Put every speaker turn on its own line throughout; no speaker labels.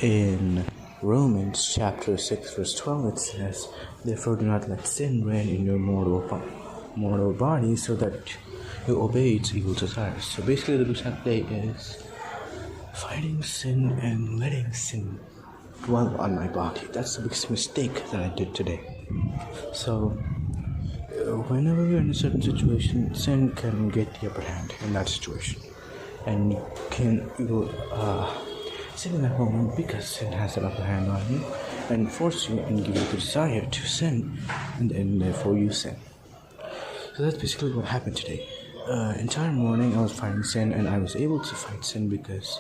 In Romans chapter 6 verse 12 it says, "Therefore do not let sin reign in your mortal body so that you obey its evil desires." So basically the book today is fighting sin and letting sin dwell on my body. That's the biggest mistake that I did today. So whenever you're in a certain situation, sin can get the upper hand in that situation, and you will sit in that moment because sin has an upper hand on you and force you and give you the desire to sin, and then therefore you sin. So that's basically what happened today. Entire morning I was fighting sin, and I was able to fight sin because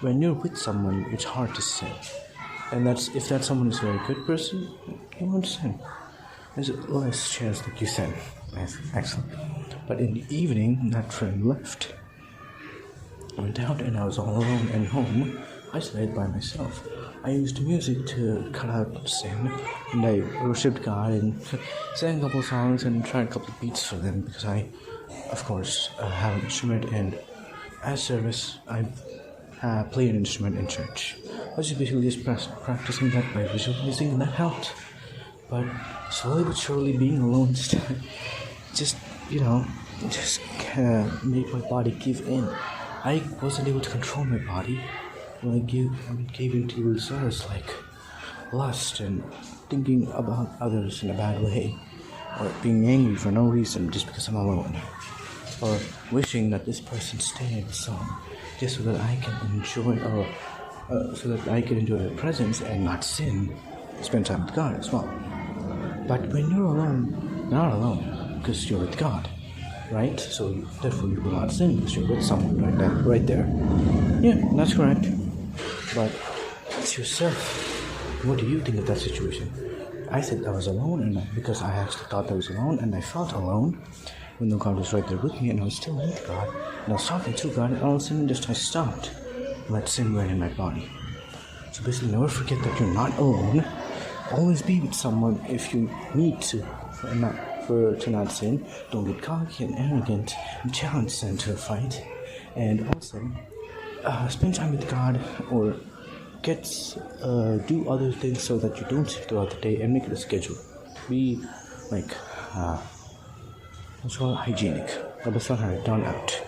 when you're with someone, it's hard to sin. And if that someone is a very good person, you won't sin. There's less chance that you sin. Excellent. But in the evening, that friend left. I went out and I was all alone at home, isolated by myself. I used music to cut out sin, and I worshipped God and sang a couple songs and tried a couple of beats for them because I, of course, have an instrument, and as service, I play an instrument in church. I was basically just practicing that by visualizing, and that helped. But slowly but surely, being alone just made my body give in. I wasn't able to control my body when I gave in to desires like lust and thinking about others in a bad way, or being angry for no reason just because I'm alone, or wishing that this person stay so just so that I can enjoy their presence and not sin, spend time with God as well. But when you're alone, you're not alone because you're with God, right? So therefore you will not sin because you're with someone right there. Yeah, that's correct. But it's yourself. What do you think of that situation? I said I was alone, and because I actually thought I was alone, and I felt alone, even though God was right there with me, and I was still with God, and I was talking to God, and all of a sudden I stopped. Let sin reign in my body. So basically, never forget that you're not alone. Always be with someone if you need to, to not sin. Don't get cocky and arrogant and challenge sin to a fight. And also, spend time with God, or do other things so that you don't sin throughout the day, and make it a schedule. Be hygienic. Done out.